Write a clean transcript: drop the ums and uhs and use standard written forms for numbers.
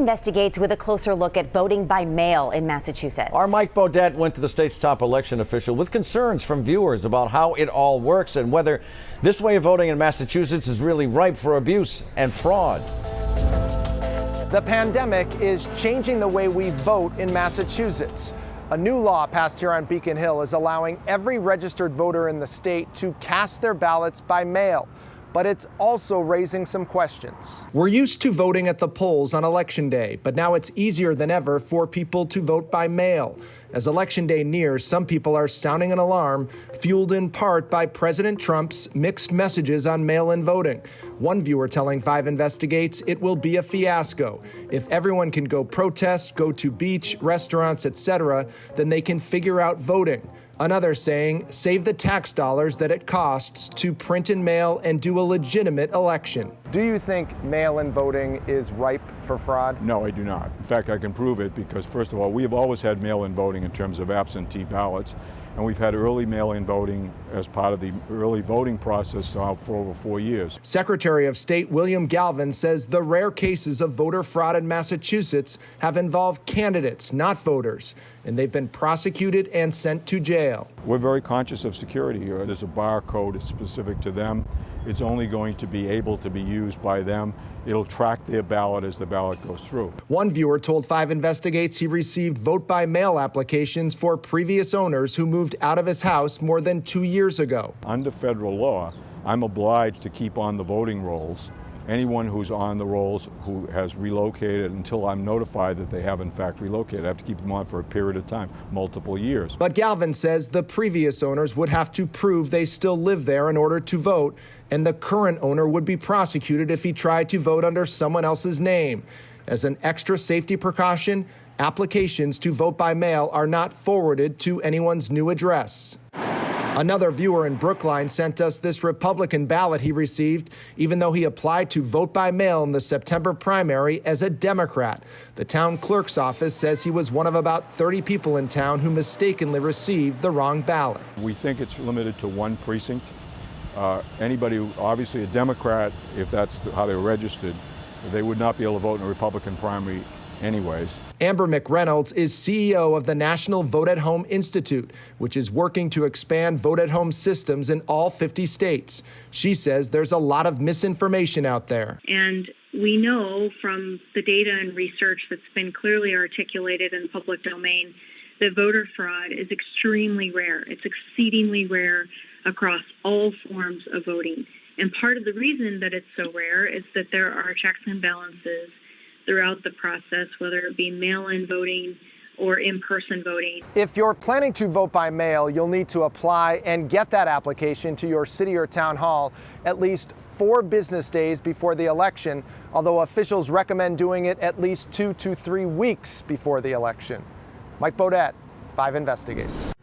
Investigates with a closer look at voting by mail in Massachusetts. Our Mike Bodette went to the state's top election official with concerns from viewers about how it all works and whether this way of voting in Massachusetts is really ripe for abuse and fraud. The pandemic is changing the way we vote in Massachusetts. A new law passed here on Beacon Hill is allowing every registered voter in the state to cast their ballots by mail. But it's also raising some questions. We're used to voting at the polls on Election Day, but now it's easier than ever for people to vote by mail. As Election Day nears, some people are sounding an alarm, fueled in part by President Trump's mixed messages on mail-in voting. One viewer telling 5 Investigates it will be a fiasco. If everyone can go protest, go to beach, restaurants, etc., then they can figure out voting. Another saying, save the tax dollars that it costs to print and mail and do a legitimate election. Do you think mail-in voting is ripe for fraud? No, I do not. In fact, I can prove it because, first of all, we have always had mail-in voting in terms of absentee ballots, and we've had early mail-in voting as part of the early voting process for over 4 years. Secretary of State William Galvin says the rare cases of voter fraud in Massachusetts have involved candidates, not voters, and they've been prosecuted and sent to jail. We're very conscious of security here. There's a barcode specific to them. It's only going to be able to be used by them. It'll track their ballot as the ballot goes through. One viewer told 5 Investigates he received vote-by-mail applications for previous owners who moved out of his house more than 2 years ago. Under federal law, I'm obliged to keep on the voting rolls. Anyone who's on the rolls who has relocated until I'm notified that they have in fact relocated. I have to keep them on for a period of time, multiple years. But Galvin says the previous owners would have to prove they still live there in order to vote, and the current owner would be prosecuted if he tried to vote under someone else's name. As an extra safety precaution, applications to vote by mail are not forwarded to anyone's new address. Another viewer in Brookline sent us this Republican ballot he received, even though he applied to vote by mail in the September primary as a Democrat. The town clerk's office says he was one of about 30 people in town who mistakenly received the wrong ballot. We think it's limited to one precinct. Anybody, obviously a Democrat, if that's how they're registered, they would not be able to vote in a Republican primary anyways. Amber McReynolds is CEO of the National Vote at Home Institute, which is working to expand vote at home systems in all 50 states. She says there's a lot of misinformation out there. And we know from the data and research that's been clearly articulated in the public domain that voter fraud is extremely rare. It's exceedingly rare across all forms of voting. And part of the reason that it's so rare is that there are checks and balances throughout the process, whether it be mail-in voting or in-person voting. If you're planning to vote by mail, you'll need to apply and get that application to your city or town hall at least 4 business days before the election, although officials recommend doing it at least 2 to 3 weeks before the election. Mike Bodette, 5 Investigates.